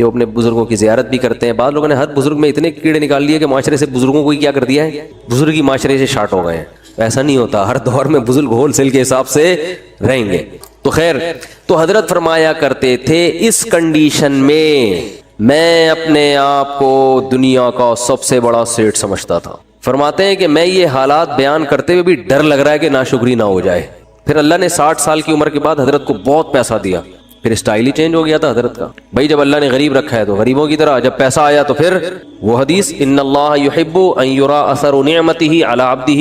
کہ وہ اپنے بزرگوں کی زیارت بھی کرتے ہیں. بعض لوگوں نے ہر بزرگ میں اتنے کیڑے نکال لیے کہ معاشرے سے بزرگوں کو ہی کیا کر دیا ہے, بزرگ ہی معاشرے سے شارٹ ہو گئے ہیں. ایسا نہیں ہوتا, ہر دور میں بزرگ ہول سیل کے حساب سے رہیں گے. تو خیر, تو حضرت فرمایا کرتے تھے اس کنڈیشن میں اپنے آپ کو دنیا کا سب سے بڑا سیٹ سمجھتا تھا. فرماتے ہیں کہ میں یہ حالات بیان کرتے ہوئے بھی ڈر لگ رہا ہے کہ ناشکری نہ ہو جائے. پھر اللہ نے 60 سال کی عمر کے بعد حضرت کو بہت پیسہ دیا, پھر اسٹائل ہی چینج ہو گیا تھا حضرت کا. بھائی جب اللہ نے غریب رکھا ہے تو غریبوں کی طرح, جب پیسہ آیا تو پھر وہ حدیث ان اللہ یحب ان یرا اثر نعمتہ علی عبدہ,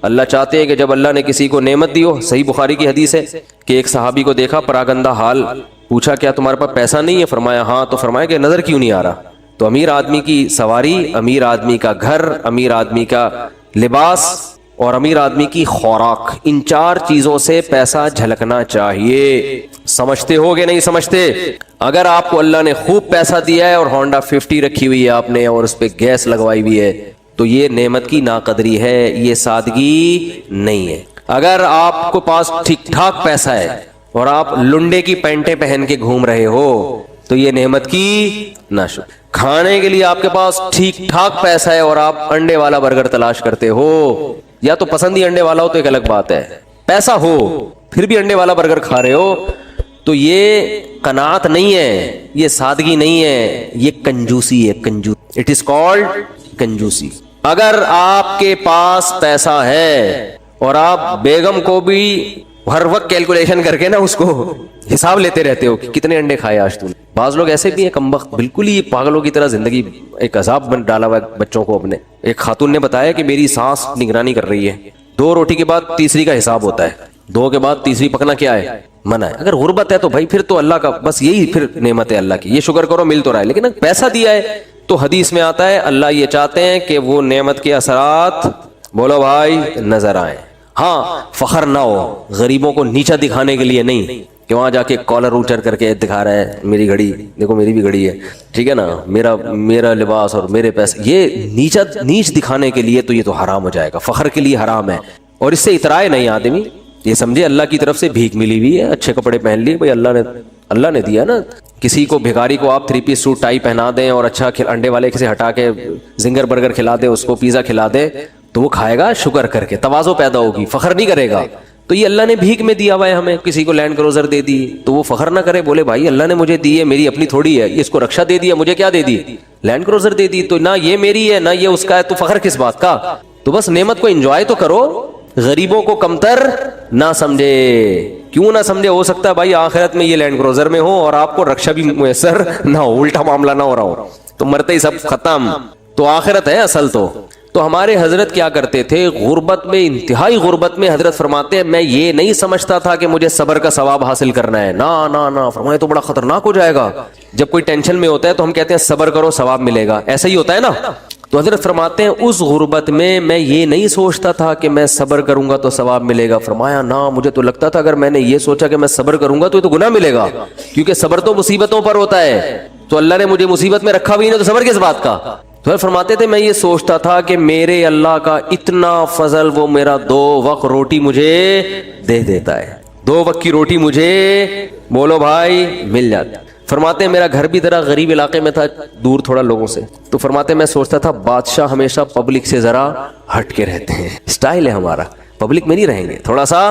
اللہ چاہتے ہیں کہ جب اللہ نے کسی کو نعمت دی ہو. صحیح بخاری کی حدیث ہے کہ ایک صحابی کو دیکھا پراگندہ حال, پوچھا کیا تمہارے پاس پیسہ نہیں ہے؟ فرمایا ہاں. تو فرمایا کہ نظر کیوں نہیں آ رہا؟ تو امیر آدمی کی سواری, امیر آدمی کا گھر, امیر آدمی کا لباس اور امیر آدمی کی خوراک, ان 4 چیزوں سے پیسہ جھلکنا چاہیے. سمجھتے ہو کہ نہیں سمجھتے؟ اگر آپ کو اللہ نے خوب پیسہ دیا ہے اور ہونڈا 50 رکھی ہوئی ہے آپ نے اور اس پہ گیس لگوائی ہوئی ہے تو یہ نعمت کی ناقدری ہے, یہ سادگی نہیں ہے. اگر آپ کو پاس ٹھیک ٹھاک پیسہ ہے اور آپ لنڈے کی پینٹیں پہن کے گھوم رہے ہو تو یہ نعمت کی ناشکری. کھانے کے لیے آپ کے پاس ٹھیک ٹھاک پیسہ ہے اور آپ انڈے والا برگر تلاش کرتے ہو, یا تو پسند ہی انڈے والا ہو تو ایک الگ بات ہے, پیسہ ہو پھر بھی انڈے والا برگر کھا رہے ہو, تو یہ قناعت نہیں ہے, یہ سادگی نہیں ہے, یہ کنجوسی ہے. اٹ از کالڈ کنجوسی. اگر آپ کے پاس پیسہ ہے اور آپ بیگم کو بھی ہر وقت کیلکولیشن کر کے نا اس کو حساب لیتے رہتے ہو کہ کتنے انڈے کھائے آج تم نے. بعض لوگ ایسے بھی ہیں کمبخت, بالکل ہی پاگلوں کی طرح زندگی ایک عذاب بن ڈالا ہوا ہے بچوں کو اپنے. ایک خاتون نے بتایا کہ میری سانس نگرانی کر رہی ہے, 2 روٹی کے بعد تیسری کا حساب ہوتا ہے, 2 کے بعد تیسری پکنا کیا ہے, منع ہے. اگر غربت ہے تو بھائی پھر تو اللہ کا بس یہی پھر نعمت ہے اللہ کی, یہ شکر کرو مل تو رہا ہے. لیکن اگر پیسہ دیا ہے تو حدیث میں آتا ہے اللہ یہ چاہتے ہیں کہ وہ نعمت کے اثرات بولو بھائی نظر آئیں. ہاں فخر نہ ہو, غریبوں کو نیچا دکھانے کے لیے نہیں کہ وہاں جا کے کالر اونچر کر کے دکھا رہا ہے میری گھڑی دیکھو, میری بھی گھڑی ہے, ٹھیک ہے نا, میرا لباس اور میرے پیسے, یہ نیچ دکھانے کے لیے تو یہ تو حرام ہو جائے گا, فخر کے لیے حرام ہے. اور اس سے اترائے نہیں آدمی, یہ سمجھے اللہ کی طرف سے بھیک ملی ہوئی ہے, اچھے کپڑے پہن لیے بھائی اللہ نے دیا نا. کسی کو بھکاری کو آپ 3 پیس سوٹ ٹائی پہنا دیں اور اچھا انڈے والے سے ہٹا کے زنگر برگر کھلا دیں, اس کو پیزا کھلا دیں تو وہ کھائے گا شکر کر کے, تواضع پیدا ہوگی, فخر نہیں کرے گا. تو یہ اللہ نے بھیک میں دیا ہوا ہے ہمیں. کسی کو لینڈ کروزر دے دی تو وہ فخر نہ کرے, بولے بھائی اللہ نے مجھے دی ہے, میری اپنی تھوڑی ہے, یہ اس کو رکشا دے دیا, مجھے کیا دے دی, لینڈ کروزر دے دی, تو نہ یہ میری ہے نہ یہ اس کا ہے, تو فخر کس بات کا. تو بس نعمت کو انجوائے تو کرو, غریبوں کو کمتر نہ سمجھے. کیوں نہ سمجھے, ہو سکتا ہے بھائی آخرت میں یہ لینڈ کروزر میں ہو اور آپ کو رکشا بھی میسر نہ ہو, الٹا معاملہ نہ ہو رہا ہو, تو مرتے ہی سب ختم. تو آخرت ہے اصل. تو ہمارے حضرت کیا کرتے تھے, غربت میں, انتہائی غربت میں, حضرت فرماتے ہیں میں یہ نہیں سمجھتا تھا کہ مجھے صبر کا ثواب حاصل کرنا ہے, نہ فرمائے تو بڑا خطرناک ہو جائے گا. جب کوئی ٹینشن میں ہوتا ہے تو ہم کہتے ہیں صبر کرو ثواب ملے گا, ایسا ہی ہوتا ہے نا. تو حضرت فرماتے ہیں اس غربت میں یہ نہیں سوچتا تھا کہ میں صبر کروں گا تو ثواب ملے گا. فرمایا نہ, مجھے تو لگتا تھا اگر میں نے یہ سوچا کہ میں صبر کروں گا تو یہ تو گناہ ملے گا, کیونکہ صبر تو مصیبتوں پر ہوتا ہے, تو اللہ نے مجھے مصیبت میں رکھا بھی نہیں تو صبر کس بات کا. تو فرماتے تھے میں یہ سوچتا تھا کہ میرے اللہ کا اتنا فضل, وہ میرا 2 وقت روٹی مجھے دے دیتا ہے, 2 وقت کی روٹی مجھے بولو بھائی مل جاتی. فرماتے ہیں میرا گھر بھی ذرا غریب علاقے میں تھا, دور تھوڑا لوگوں سے, تو فرماتے ہیں میں سوچتا تھا بادشاہ ہمیشہ پبلک سے ذرا ہٹ کے رہتے ہیں, اسٹائل ہے ہمارا, پبلک میں نہیں رہیں گے, تھوڑا سا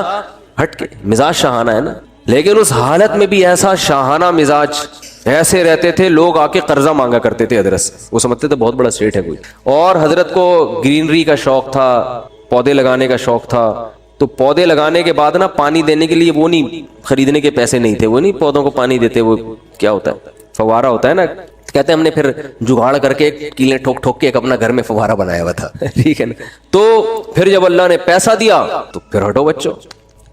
ہٹ کے, مزاج شاہانہ ہے نا. لیکن اس حالت میں بھی ایسا شاہانہ مزاج ایسے رہتے تھے, لوگ آ کے قرضہ مانگا کرتے تھے حضرت سے, وہ سمجھتے تھے بہت بڑا سیٹ ہے کوئی. اور حضرت کو گرینری کا شوق تھا, پودے لگانے کا شوق تھا, تو پودے لگانے کے بعد نا پانی دینے کے لیے وہ نہیں, خریدنے کے پیسے نہیں تھے, وہ نہیں پودوں کو پانی دیتے, وہ کیا ہوتا ہے فوارہ ہوتا ہے نا, کہتے ہیں ہم نے پھر جگاڑ کر کے کیلیں ٹھوک ٹھوک کے ایک اپنا گھر میں فوارہ بنایا ہوا تھا, ٹھیک ہے نا. تو پھر جب اللہ نے پیسہ دیا تو پھر ہٹو بچوں.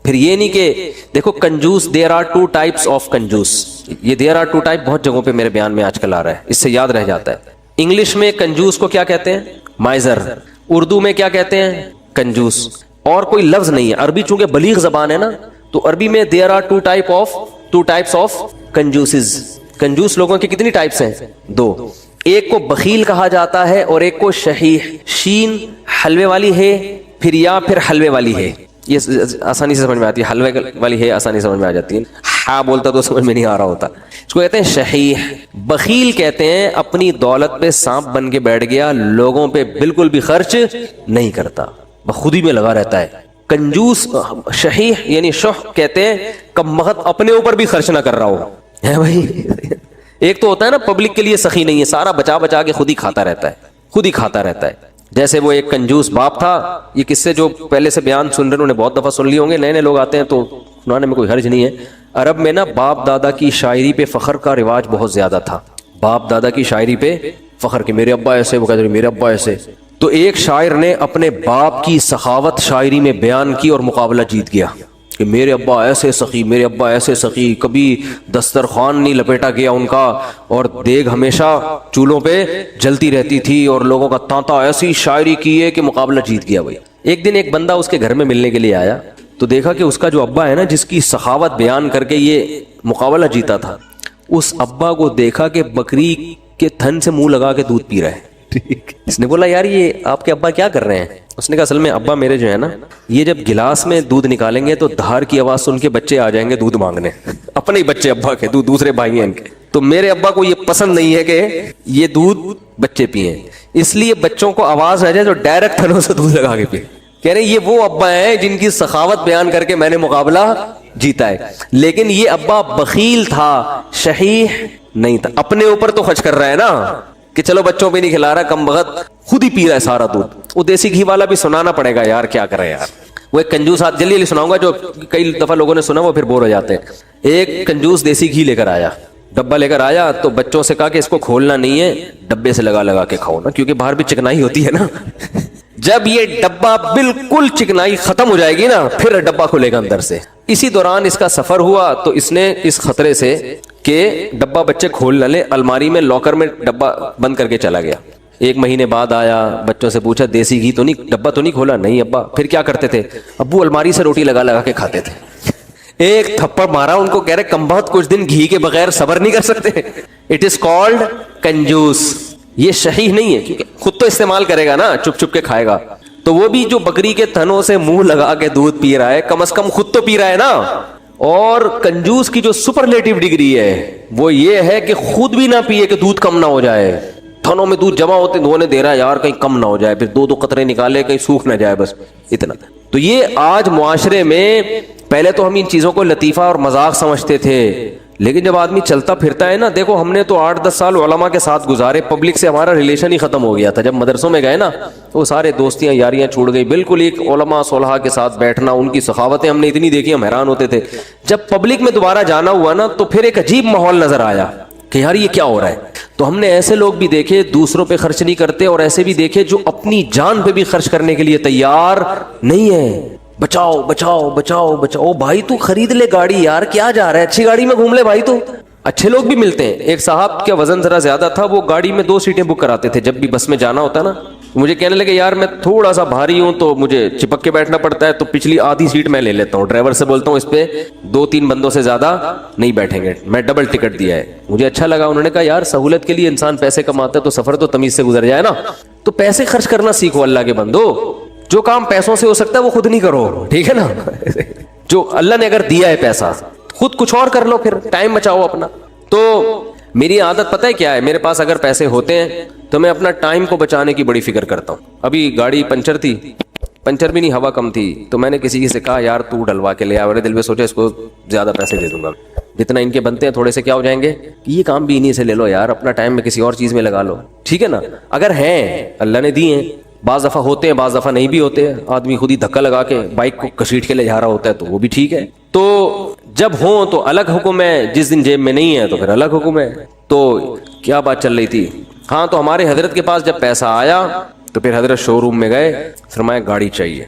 پھر یہ نہیں کہ دیکھو کنجوس, دیر آر 2 ٹائپس آف کنجوس, یہ دیر آر 2 ٹائپ بہت جگہوں پہ میرے بیان میں آج کل آ رہا ہے, اس سے یاد رہ جاتا ہے. انگلش میں کنجوس کو کیا کہتے ہیں, مائزر, اردو میں کیا کہتے ہیں, کنجوس, اور کوئی لفظ نہیں ہے. عربی چونکہ بلیغ زبان ہے نا, تو عربی میں دیر آر 2 ٹائپس آف کنجوسز. کنجوس لوگوں کی کتنی ٹائپس ہیں, 2. ایک کو بخیل کہا جاتا ہے اور ایک کو شحیح, شین حلوے والی ہے پھر یا پھر حلوے والی ہے, یہ آسانی سے سمجھ میں آتی ہے، حلوے والی ہے آسانی سے سمجھ میں آ جاتی ہے، ہاں بولتا تو سمجھ میں نہیں آ رہا ہوتا. اس کو کہتے ہیں شحیح. بخیل کہتے ہیں اپنی دولت پہ سانپ بن کے بیٹھ گیا، لوگوں پہ بالکل بھی خرچ نہیں کرتا، خود ہی میں لگا رہتا ہے. کنجوس شحیح یعنی شح کہتے ہیں کم بخت اپنے اوپر بھی خرچ نہ کر رہا ہو ہے بھائی. ایک تو ہوتا ہے نا پبلک کے لیے سخی نہیں ہے، سارا بچا بچا کے خود ہی کھاتا رہتا ہے، خود ہی کھاتا رہتا ہے. جیسے وہ ایک کنجوس باپ تھا. یہ قصے جو پہلے سے بیان سن رہے ہیں انہوں نے بہت دفعہ سن لی ہوں گے، نئے نئے لوگ آتے ہیں تو سنانے میں کوئی حرج نہیں ہے. عرب میں نا باپ دادا کی شاعری پہ فخر کا رواج بہت زیادہ تھا. باپ دادا کی شاعری پہ فخر کہ میرے ابا ایسے، وہ کہتے ہیں میرے ابا ایسے. تو ایک شاعر نے اپنے باپ کی سخاوت شاعری میں بیان کی اور مقابلہ جیت گیا کہ میرے ابا ایسے سخی، میرے ابا ایسے سخی، کبھی دسترخوان نہیں لپیٹا گیا ان کا، اور دیگ ہمیشہ چولہوں پہ جلتی رہتی تھی، اور لوگوں کا تانتا. ایسی شاعری کی ہے کہ مقابلہ جیت گیا بھائی. ایک دن ایک بندہ اس کے گھر میں ملنے کے لیے آیا تو دیکھا کہ اس کا جو ابا ہے نا، جس کی سخاوت بیان کر کے یہ مقابلہ جیتا تھا، اس ابا کو دیکھا کہ بکری کے تھن سے منہ لگا کے دودھ پی رہا ہے. اس نے بولا یار یہ آپ کے ابا کیا کر رہے ہیں؟ اس نے کہا اصل میں ابا میرے جو ہے نا، یہ جب گلاس میں دودھ نکالیں گے تو دھار کی آواز سن کے بچے آ جائیں گے دودھ مانگنے، اپنے ہی بچے ابا کے، دوسرے بھائی ہیں ان کے. تو میرے ابا کو یہ پسند نہیں ہے کہ یہ دودھ بچے پئیں، اس لیے بچوں کو آواز آ جائے تو ڈائریکٹ تھنوں سے دودھ لگا کے پئیں. کہہ رہے یہ وہ ابا ہیں جن کی سخاوت بیان کر کے میں نے مقابلہ جیتا ہے. لیکن یہ ابا بخیل تھا، شحیح نہیں تھا. اپنے اوپر تو خرچ کر رہا ہے نا کہ چلو بچوں پہ نہیں کھلا رہا، کم بخت خود ہی پی رہا ہے سارا دودھ. وہ دیسی گھی والا بھی سنانا پڑے گا یار، کیا کرے یار. وہ ایک کنجوس، جلدی جلدی سناؤں گا جو کئی دفعہ لوگوں نے سنا وہ پھر بور ہو جاتے ہیں. ایک کنجوس دیسی گھی لے کر آیا، ڈبہ لے کر آیا تو بچوں سے کہا کہ اس کو کھولنا نہیں ہے، ڈبے سے لگا لگا کے کھاؤ نا، کیونکہ باہر بھی چکنائی ہوتی ہے نا. جب یہ ڈبہ بالکل چکنائی ختم ہو جائے گی نا پھر ڈبہ کھلے گا اندر سے. اسی دوران اس کا سفر ہوا تو اس نے اس خطرے سے کہ ڈبہ بچے کھول نہ لے، الماری میں لاکر میں ڈبہ بند کر کے چلا گیا. ایک مہینے بعد آیا، بچوں سے پوچھا دیسی گھی تو نہیں، ڈبہ تو نہیں کھولا؟ نہیں ابا. پھر کیا کرتے تھے؟ ابو الماری سے روٹی لگا لگا کے کھاتے تھے. ایک تھپڑ مارا ان کو، کہہ رہے کم بہت کچھ دن گھی کے بغیر صبر نہیں کر سکتے. اٹ از کالڈ کنجوس. یہ شحیح نہیں ہے کیونکہ خود تو استعمال کرے گا نا، چپ چپ کے کھائے گا. تو وہ بھی جو بکری کے تھنوں سے منہ لگا کے دودھ پی رہا ہے، کم از کم خود تو پی رہا ہے نا. اور کنجوس کی جو سپرلیٹو ڈگری ہے وہ یہ ہے کہ خود بھی نہ پیے کہ دودھ کم نہ ہو جائے. تھنوں میں دودھ جمع ہوتے دھونے دے رہا ہے یار کہیں کم نہ ہو جائے، پھر دو قطرے نکالے کہیں سوکھ نہ جائے، بس اتنا. تو یہ آج معاشرے میں، پہلے تو ہم ان چیزوں کو لطیفہ اور مذاق سمجھتے تھے، لیکن جب آدمی چلتا پھرتا ہے نا، دیکھو ہم نے تو 8-10 سال علماء کے ساتھ گزارے، پبلک سے ہمارا ریلیشن ہی ختم ہو گیا تھا. جب مدرسوں میں گئے نا تو وہ سارے دوستیاں یاریاں چھوڑ گئی. بالکل ایک علماء صلحاء کے ساتھ بیٹھنا، ان کی سخاوتیں ہم نے اتنی دیکھی ہم حیران ہوتے تھے. جب پبلک میں دوبارہ جانا ہوا نا تو پھر ایک عجیب ماحول نظر آیا کہ یار یہ کیا ہو رہا ہے. تو ہم نے ایسے لوگ بھی دیکھے دوسروں پہ خرچ نہیں کرتے، اور ایسے بھی دیکھے جو اپنی جان پہ بھی خرچ کرنے کے لیے تیار نہیں ہے. بچاؤ بچاؤ بچاؤ بچاؤ. بھائی تو خرید لے گاڑی یار، کیا جا رہا ہے، اچھی گاڑی میں گھوم لے بھائی. تو اچھے لوگ بھی ملتے ہیں. ایک صاحب کا وزن ذرا زیادہ تھا، وہ گاڑی میں 2 سیٹیں بک کراتے تھے. جب بھی بس میں جانا ہوتا نا مجھے کہنے لگے یار میں تھوڑا سا بھاری ہوں تو مجھے چپک کے بیٹھنا پڑتا ہے، تو پچھلی آدھی سیٹ میں لے لیتا ہوں. ڈرائیور سے بولتا ہوں اس پہ 2-3 بندوں سے زیادہ نہیں بیٹھیں گے، میں ڈبل ٹکٹ دیا ہے. مجھے اچھا لگا. انہوں نے کہا یار سہولت کے لیے انسان پیسے کماتا ہے تو سفر تو تمیز سے گزر جائے نا. تو پیسے خرچ کرنا سیکھو اللہ کے بندو. جو کام پیسوں سے ہو سکتا ہے وہ خود نہیں کرو، ٹھیک ہے نا. جو اللہ نے اگر دیا ہے پیسہ خود کچھ اور کر لو، پھر ٹائم بچاؤ اپنا. تو میری عادت پتہ ہے کیا ہے، میرے پاس اگر پیسے ہوتے ہیں تو میں اپنا ٹائم کو بچانے کی بڑی فکر کرتا ہوں. ابھی گاڑی پنچر تھی، پنچر بھی نہیں ہوا کم تھی، تو میں نے کسی سے کہا یار تو ڈلوا کے لے آ. میرے دل میں سوچا اس کو زیادہ پیسے دے دوں گا، جتنا ان کے بنتے ہیں تھوڑے سے کیا ہو جائیں گے، یہ کام بھی انہیں سے لے لو یار، اپنا ٹائم میں کسی اور چیز میں لگا لو، ٹھیک ہے نا. اگر ہیں اللہ نے دی ہیں، بعض دفعہ ہوتے ہیں بعض دفعہ نہیں بھی ہوتے ہیں، آدمی خود ہی دھکا لگا کے بائک کو کسیٹ کے لے جا رہا ہوتا ہے تو وہ بھی ٹھیک ہے. تو جب ہوں تو الگ حکم ہے، جس دن جیب میں نہیں ہے تو پھر الگ حکم ہے. تو کیا بات چل رہی تھی، ہاں تو ہمارے حضرت کے پاس جب پیسہ آیا تو پھر حضرت شو روم میں گئے، فرمایا گاڑی چاہیے.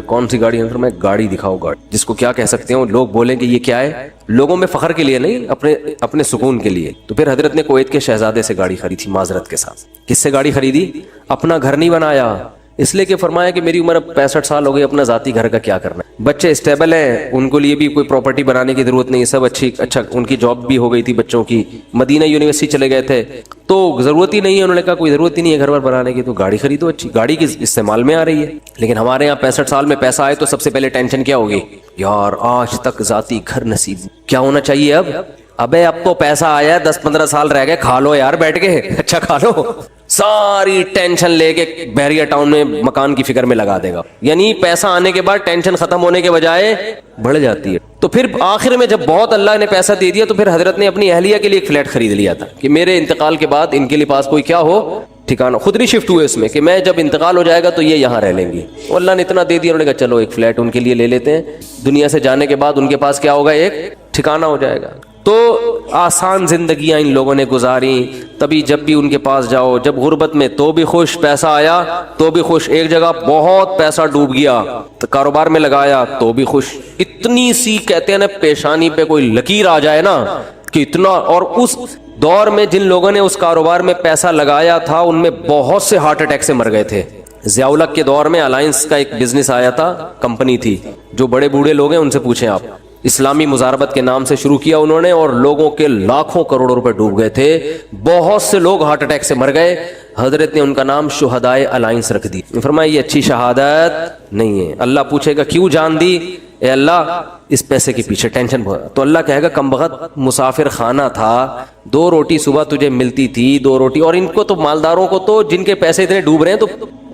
کون سی گاڑی ہے؟ فرمایا گاڑی دکھاؤ. گاڑی جس کو کیا کہہ سکتے ہیں، لوگ بولیں کہ یہ کیا ہے، لوگوں میں فخر کے لیے نہیں، اپنے سکون کے لیے. تو پھر حضرت نے کویت کے شہزادے سے گاڑی خریدی تھی معذرت کے ساتھ. کس سے گاڑی خریدی؟ اپنا گھر نہیں بنایا، اس لیے کہ فرمایا کہ میری عمر اب 65 سال ہو گئی, اپنا ذاتی گھر کا کیا کرنا ہے, بچے اسٹیبل ہیں, ان کو لیے بھی کوئی پراپرٹی بنانے کی ضرورت نہیں, سب اچھا ان کی جاب بھی ہو گئی تھی بچوں کی, مدینہ یونیورسٹی چلے گئے تھے, تو ضرورت ہی نہیں ہے, انہوں نے کہا کوئی ضرورت ہی نہیں ہے گھر بار بنانے کی, تو گاڑی خریدو اچھی, گاڑی کی استعمال میں آ رہی ہے. لیکن ہمارے یہاں 65 سال میں پیسہ آئے تو سب سے پہلے ٹینشن کیا ہوگی, یار آج تک ذاتی گھر نصیب کیا ہونا چاہیے اب تو پیسہ آیا, 10-15 سال رہ گئے, کھا لو یار بیٹھ کے, اچھا کھا لو. ساری ٹینشن لے کے بحریہ ٹاؤن میں مکان کی فکر میں لگا دے گا. یعنی پیسہ آنے کے بعد ٹینشن ختم ہونے کے بجائے بڑھ جاتی ہے. تو پھر آخر میں جب بہت اللہ نے پیسہ دے دیا تو پھر حضرت نے اپنی اہلیہ کے لیے ایک فلیٹ خرید لیا تھا کہ میرے انتقال کے بعد ان کے لیے پاس کوئی کیا ہو ٹھکانہ. خود نہیں شفٹ ہوئے اس میں کہ میں جب انتقال ہو جائے گا تو یہ یہاں رہ لیں گی. اللہ نے اتنا دے دیا, انہوں نے کہا چلو ایک فلیٹ ان کے لیے لے لیتے ہیں, دنیا سے جانے کے بعد ان کے پاس کیا ہوگا, ایک ٹھکانہ ہو جائے گا. تو آسان زندگیاں ان لوگوں نے گزاری, تبھی جب بھی ان کے پاس جاؤ, جب غربت میں تو بھی خوش, پیسہ آیا تو بھی خوش, ایک جگہ بہت پیسہ ڈوب گیا تو کاروبار میں لگایا تو بھی خوش. اتنی سی کہتے ہیں نا پیشانی پہ کوئی لکیر آ جائے نا کہ اتنا. اور اس دور میں جن لوگوں نے اس کاروبار میں پیسہ لگایا تھا ان میں بہت سے ہارٹ اٹیک سے مر گئے تھے. ضیاء الحق کے دور میں الائنس کا ایک بزنس آیا تھا, کمپنی تھی, جو بڑے بوڑھے لوگ ہیں ان سے پوچھیں آپ, اسلامی مزاربت کے نام سے شروع کیا انہوں نے, اور لوگوں کے لاکھوں کروڑوں روپے ڈوب گئے تھے, بہت سے لوگ ہارٹ اٹیک سے مر گئے. حضرت نے ان کا نام شہدائے الائنس رکھ دی. فرمایا یہ اچھی شہادت نہیں ہے. اللہ پوچھے گا کیوں جان دی, اے اللہ اس پیسے کے پیچھے ٹینشن بہت. تو اللہ کہے گا کم بخت مسافر خانہ تھا, 2 روٹی صبح تجھے ملتی تھی, 2 روٹی. اور ان کو تو مالداروں کو تو جن کے پیسے اتنے ڈوب رہے ہیں تو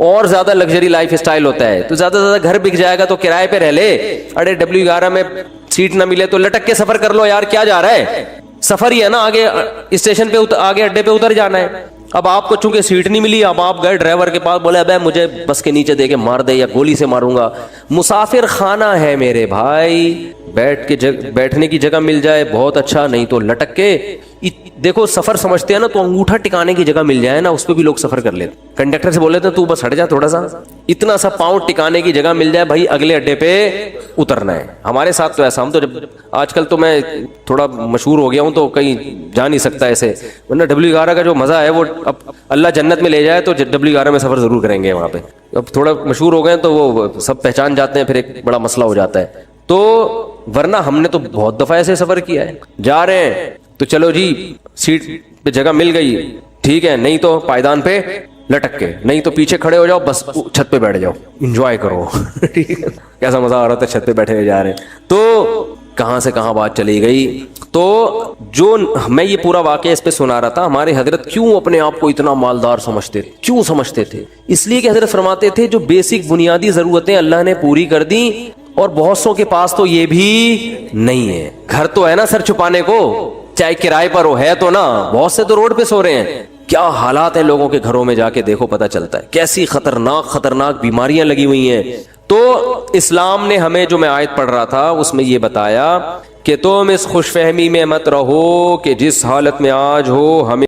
اور زیادہ لگژری لائف اسٹائل ہوتا ہے, تو زیادہ سے زیادہ گھر بک جائے گا تو کرائے پہ رہ لے. اڑے W11 میں سیٹ نہ ملے تو لٹک کے سفر کر لو یار, کیا جا رہا ہے, سفر ہی ہے نا, آگے اسٹیشن پہ آگے اڈے پہ اتر جانا ہے. اب آپ کو چونکہ سیٹ نہیں ملی, اب آپ گئے ڈرائیور کے پاس, بولے ابے مجھے بس کے نیچے دے کے مار دے یا گولی سے ماروں گا. مسافر خانہ ہے میرے بھائی, بیٹھنے کی جگہ مل جائے بہت اچھا, نہیں تو لٹک کے. دیکھو سفر سمجھتے ہیں نا, تو انگوٹھا ٹکانے کی جگہ مل جائے نا اس پہ بھی لوگ سفر کر لیتے. کنڈکٹر سے بولے تھے تو بس ہٹ جا تھوڑا سا, اتنا سا پاؤں ٹکانے کی جگہ مل جائے بھائی, اگلے اڈے پہ اترنا ہے. ہمارے ساتھ تو ایسا, ہم تو جب آج کل تو میں تھوڑا مشہور ہو گیا ہوں تو کہیں جا نہیں سکتا ایسے, ورنہ W11 کا جو مزہ ہے وہ اب اللہ جنت میں لے جائے تو W11 میں سفر ضرور کریں گے وہاں پہ. اب تھوڑا مشہور ہو گئے تو وہ سب پہچان جاتے ہیں, پھر ایک بڑا مسئلہ ہو جاتا ہے. تو ورنہ ہم نے تو بہت دفعہ ایسے سفر کیا ہے, جا رہے ہیں تو چلو جی سیٹ پہ جگہ مل گئی ٹھیک ہے, نہیں تو پائیدان پہ لٹک کے, نہیں تو پیچھے کھڑے ہو جاؤ, بس چھت پہ بیٹھ جاؤ, انجوائے کرو. کیسا مزہ آ رہا تھا چھت پہ بیٹھے ہوئے جا رہے ہیں. تو کہاں سے کہاں بات چلی گئی. تو جو میں یہ پورا واقعہ اس پہ سنا رہا تھا, ہمارے حضرت کیوں اپنے آپ کو اتنا مالدار سمجھتے تھے, کیوں سمجھتے تھے, اس لیے کہ حضرت فرماتے تھے جو بیسک بنیادی ضرورتیں اللہ نے پوری کر دی, اور بہت سو کے پاس تو یہ بھی نہیں ہے. گھر تو ہے نا سر چھپانے کو, چاہے کرائے پر ہو, ہے تو نا, بہت سے تو روڈ پہ سو رہے ہیں. کیا حالات ہیں لوگوں کے گھروں میں, جا کے دیکھو پتہ چلتا ہے کیسی خطرناک بیماریاں لگی ہوئی ہیں. تو اسلام نے ہمیں, جو میں آیت پڑھ رہا تھا اس میں یہ بتایا کہ تم اس خوش فہمی میں مت رہو کہ جس حالت میں آج ہو ہمیں